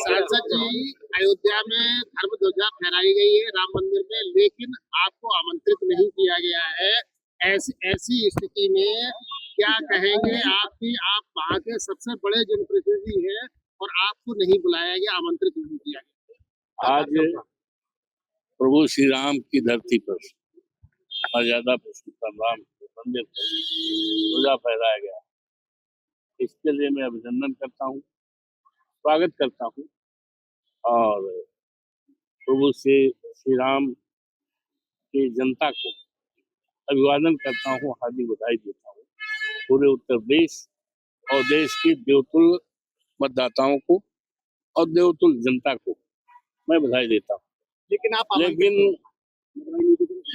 सांसद जी, अयोध्या में धर्म ध्वजा फहराई गई है राम मंदिर में, लेकिन आपको आमंत्रित नहीं किया गया है। ऐसी स्थिति में क्या कहेंगे आपकी, आप वहाँ के सबसे बड़े जनप्रतिनिधि हैं और आपको नहीं बुलाया गया, आमंत्रित नहीं किया गया। आज प्रभु श्री राम की धरती पर मर्यादा पुरुषोत्तम राम मंदिर पर ध्वजा फहराया गया। इसके लिए मैं अभिनंदन करता हूँ, स्वागत करता हूँ और प्रभु श्री राम की जनता को अभिवादन करता हूँ, हार्दिक बधाई देता हूँ। पूरे उत्तर प्रदेश और देश की देवतुल्य मतदाताओं को और देवतुल्य जनता को मैं बधाई देता हूँ। लेकिन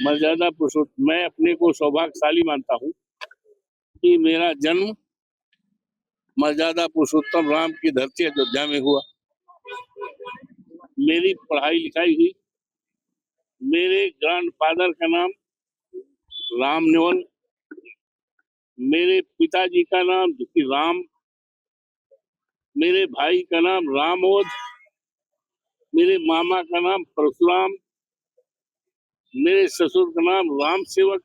मर्यादा पुरुषोत्तम, मैं अपने को सौभाग्यशाली मानता हूँ कि मेरा जन्म मर्यादा पुरुषोत्तम राम की धरती अयोध्या में हुआ। मेरी पढ़ाई लिखाई हुई, मेरे ग्रैंडफादर का नाम राम नेवल, मेरे पिताजी का नाम राम, मेरे भाई का नाम रामोद, मेरे मामा का नाम परशुराम, मेरे ससुर का नाम राम सेवक।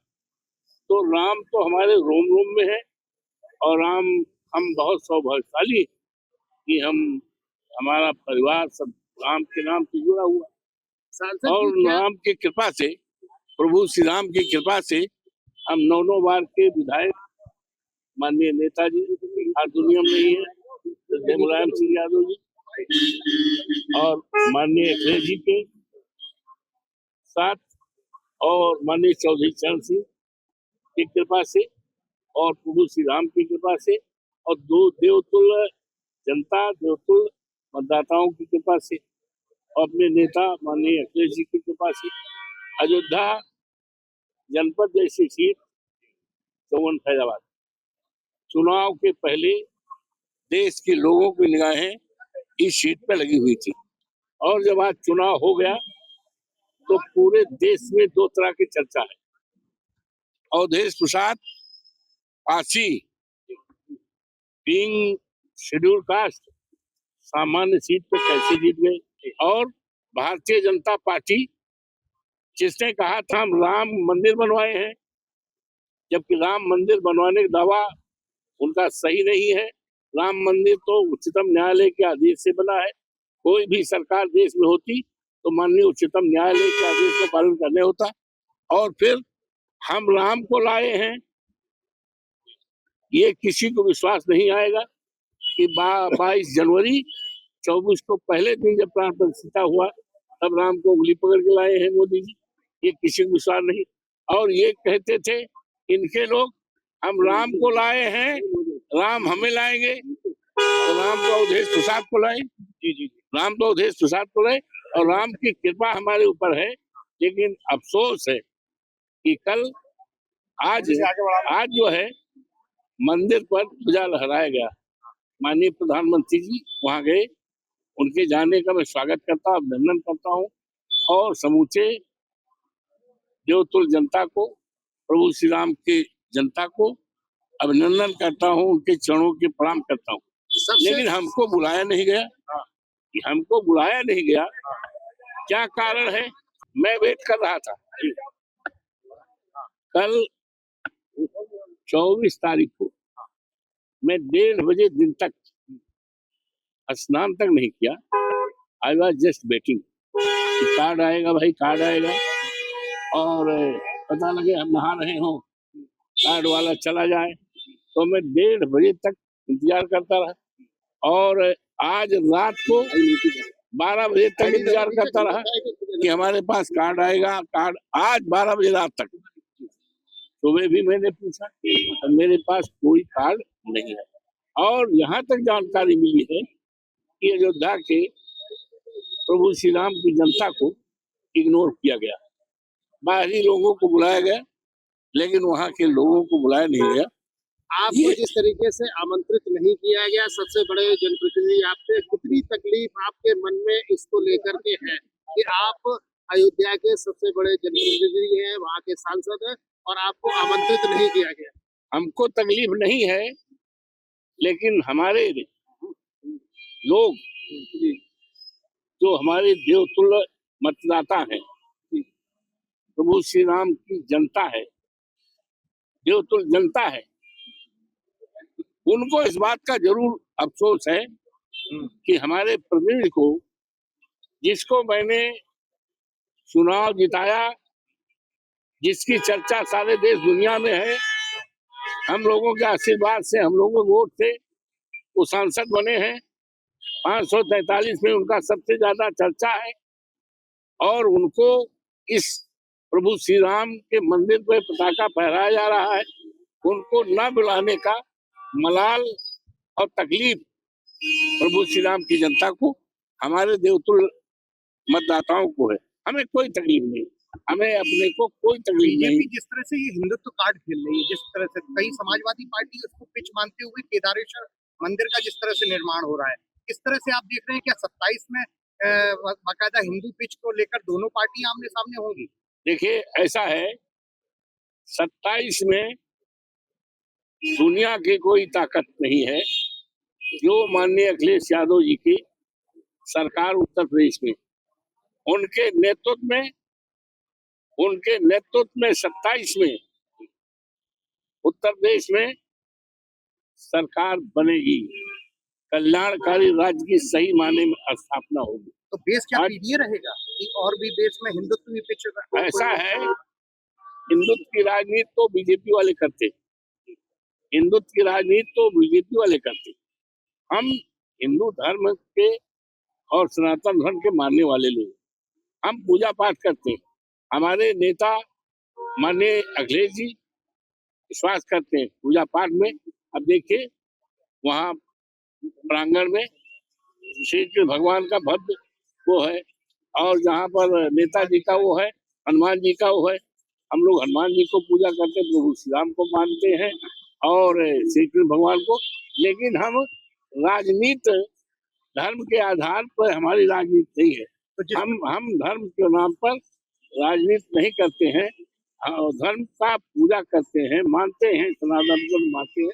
तो राम तो हमारे रोम रोम में है और हम बहुत सौभाग्यशाली कि हमारा परिवार सब राम के नाम से जुड़ा हुआ और राम की कृपा से, प्रभु श्री राम की कृपा से हम 9 बार के विधायक माननीय नेताजी आज दुनिया में नहीं है, मुलायम सिंह यादव जी और माननीय अखिलेश जी के साथ और माननीय चौधरी चरण सिंह की कृपा से और प्रभु श्री राम की कृपा से और दो देवतुल्य जनता, देवतुल्य मतदाताओं की कृपा से और अपने नेता माननीय अखिलेश जी की कृपा से अयोध्या जनपद जैसी सीट चौवन फैजाबाद चुनाव के पहले देश के लोगों की निगाहें इस सीट पर लगी हुई थी और जब आज चुनाव हो गया तो पूरे देश में 2 तरह की चर्चा है। Awadhesh Prasad Pasi being schedule caste सामान्य सीट पे कैसे जीत गए और भारतीय जनता पार्टी जिसने कहा था हम राम मंदिर बनवाए हैं, जबकि राम मंदिर बनवाने का दावा उनका सही नहीं है। राम मंदिर तो उच्चतम न्यायालय के आदेश से बना है। कोई भी सरकार देश में होती तो माननीय उच्चतम न्यायालय के आदेश का पालन करने होता और फिर हम राम को लाए हैं। ये किसी को विश्वास नहीं आएगा कि 22 जनवरी 24 को पहले दिन जब प्राण प्रतिष्ठा हुआ तब राम को उंगली पकड़ के लाए हैं मोदी जी। ये किसी को विश्वास नहीं। और ये कहते थे इनके लोग हम राम को लाए हैं, राम हमें लाएंगे। तो राम तो अवधेश प्रसाद को लाए, जी राम तो अवधेश प्रसाद को लाए और राम की कृपा हमारे ऊपर है। लेकिन अफसोस है कि कल आज जो है मंदिर पर ध्वजा लहराया गया। माननीय प्रधानमंत्री जी वहां गए, उनके जाने का मैं स्वागत करता हूँ, अभिनंदन करता हूँ और समूचे देवतुल्य जनता को, प्रभु श्री राम की जनता को अभिनंदन करता हूँ, उनके चरणों के प्रणाम करता हूँ। लेकिन हमको बुलाया नहीं गया, हमको बुलाया नहीं गया, क्या कारण है? मैं वेट कर रहा था। कल 24 तारीख को मैं 1:30 बजे दिन तक स्नान तक नहीं किया। I was just waiting, card आएगा भाई, कार्ड आएगा और पता लगे हम नहा रहे हो, कार्ड वाला चला जाए। तो मैं 1:30 बजे तक इंतजार करता रहा और आज रात को 12 बजे तक इंतजार करता रहा कि हमारे पास कार्ड आएगा। कार्ड आज 12 बजे रात तक। सुबह भी मैंने पूछा तो मेरे पास कोई कार्ड नहीं है। और यहाँ तक जानकारी मिली है कि अयोध्या के प्रभु श्री राम की जनता को इग्नोर किया गया। बाहरी लोगों को बुलाया गया लेकिन वहाँ के लोगों को बुलाया नहीं गया। आपको जिस तरीके से आमंत्रित नहीं किया गया, सबसे बड़े जनप्रतिनिधि आपसे, कितनी तकलीफ आपके मन में इसको लेकर के है कि आप अयोध्या के सबसे बड़े जनप्रतिनिधि हैं, वहाँ के सांसद हैं और आपको आमंत्रित नहीं किया गया? हमको तकलीफ नहीं है, लेकिन हमारे लोग जो हमारे देवतुल्य मतदाता हैं, प्रभु श्री राम की जनता है, देवतुल्य जनता है, उनको इस बात का जरूर अफसोस है कि हमारे प्रतिनिधि को, जिसको मैंने चुनाव जिताया, जिसकी चर्चा सारे देश दुनिया में है, हम लोगों के आशीर्वाद से, हम लोगों के वोट से वो सांसद बने हैं। 543 में उनका सबसे ज्यादा चर्चा है और उनको इस प्रभु श्री राम के मंदिर पर पताका फहराया जा रहा है। उनको न बुलाने का मलाल और तकलीफ प्रभु श्री राम की जनता को, हमारे देवतुल्य मतदाताओं को है। हमें कोई तकलीफ नहीं, हमें अपने को कोई तकलीफ नहीं। बीजेपी जिस तरह से ये हिंदुत्व कार्ड खेल रही है, जिस तरह से कई समाजवादी पार्टी उसको पिच मानते हुए केदारेश्वर मंदिर का जिस तरह से निर्माण हो रहा है, किस तरह से आप देख रहे हैं? क्या 27 में बाकायदा हिंदू पिच को लेकर दोनों पार्टियां आमने सामने होंगी? देखिए, ऐसा है, 27 में दुनिया की कोई ताकत नहीं है जो माननीय अखिलेश यादव जी की सरकार उत्तर प्रदेश में, उनके नेतृत्व में 27 में उत्तर प्रदेश में सरकार बनेगी, कल्याणकारी राज्य की सही मायने में स्थापना होगी। तो बेस क्या पीडीए रहेगा कि और भी देश में हिंदुत्व भी पिच? ऐसा है, हिंदुत्व की राजनीति तो बीजेपी वाले करते, हिंदुत्व की राजनीति तो बीजेपी वाले करते। हम हिंदू धर्म के और सनातन धर्म के मानने वाले लोग, हम पूजा पाठ करते हैं। हमारे नेता माननीय अखिलेश जी विश्वास करते हैं पूजा पाठ में। अब देखिए, वहाँ प्रांगण में श्री कृष्ण भगवान का भव्य वो है, और जहाँ पर नेताजी का वो है, हनुमान जी का वो है। हम लोग हनुमान जी को पूजा करते हैं, प्रभु श्री राम को मानते हैं और श्री कृष्ण भगवान को। लेकिन हम राजनीति धर्म के आधार पर हमारी राजनीति नहीं है। तो हम धर्म के नाम पर राजनीति नहीं करते हैं, धर्म का पूजा करते हैं, मानते हैं, सनातन धर्म मानते हैं।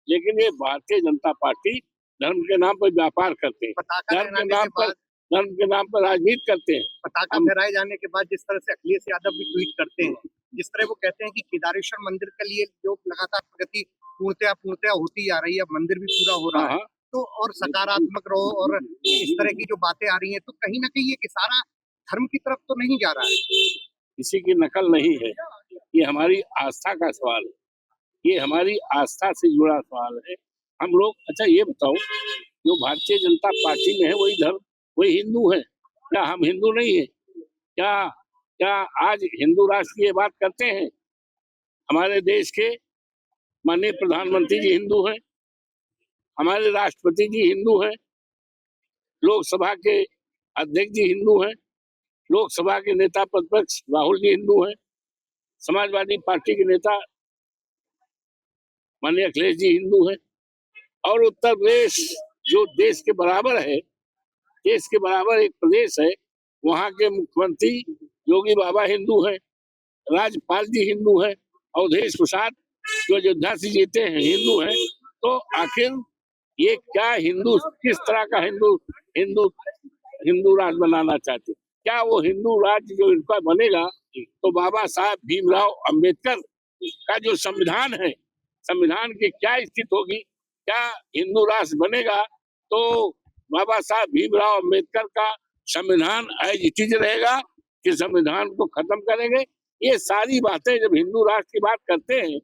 लेकिन ये भारतीय जनता पार्टी धर्म के नाम पर व्यापार करते हैं, धर्म के नाम पर राजनीति करते हैं। पताका फहराए जाने के बाद जिस तरह से अखिलेश यादव भी ट्वीट करते हैं, जिस तरह वो कहते हैं कि केदारेश्वर मंदिर के लिए जो लगातार प्रगति पूर्णतया होती जा रही है, मंदिर भी पूरा हो रहा है, तो और सकारात्मक रहो, और इस तरह की जो बातें आ रही हैं, तो कहीं ना कहीं ये इशारा धर्म की तरफ तो नहीं जा रहा है? किसी की नकल नहीं है, ये हमारी आस्था का सवाल है, ये हमारी आस्था से जुड़ा सवाल है। हम लोग, अच्छा ये बताओ, जो भारतीय जनता पार्टी में है वही धर्म, वही हिंदू है, क्या हम हिंदू नहीं है? क्या आज हिंदू राष्ट्र की ये बात करते हैं? हमारे देश के माननीय प्रधानमंत्री जी हिंदू हैं, हमारे राष्ट्रपति जी हिंदू हैं, लोकसभा के अध्यक्ष जी हिंदू हैं, लोकसभा के नेता प्रतिपक्ष राहुल जी हिंदू हैं, समाजवादी पार्टी के नेता माननीय अखिलेश जी हिंदू हैं, और उत्तर प्रदेश जो देश के बराबर है, देश के बराबर एक प्रदेश है, वहाँ के मुख्यमंत्री योगी बाबा हिंदू हैं, राज्यपाल जी हिंदू हैं, अवधेश प्रसाद जो अयोध्या से जीते हैं हिंदू हैं। तो आखिर ये क्या हिंदू, किस तरह का हिंदू राज्य बनाना चाहते? क्या वो हिंदू राज्य जो इनका बनेगा, तो बाबा साहब भीमराव अंबेडकर का जो संविधान है, संविधान की क्या स्थिति होगी? क्या हिंदू राष्ट्र बनेगा तो बाबा साहब भीमराव अंबेडकर का संविधान एज इट इज रहेगा कि संविधान को खत्म करेंगे? ये सारी बातें जब हिंदू राष्ट्र की बात करते हैं,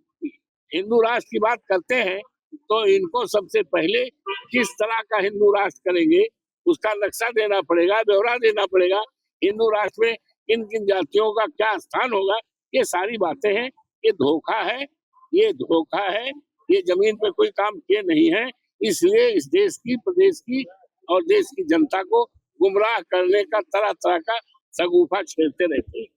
हिंदू राष्ट्र की बात करते हैं, तो इनको सबसे पहले किस तरह का हिंदू राष्ट्र करेंगे उसका नक्शा देना पड़ेगा, ब्यौरा देना पड़ेगा। हिंदू राष्ट्र में किन किन जातियों का क्या स्थान होगा, ये सारी बातें हैं। ये धोखा है, ये धोखा है, ये जमीन पे कोई काम किए नहीं है। इसलिए इस देश की, प्रदेश की और देश की जनता को गुमराह करने का तरह तरह का सगुफा छेड़ते रहते हैं।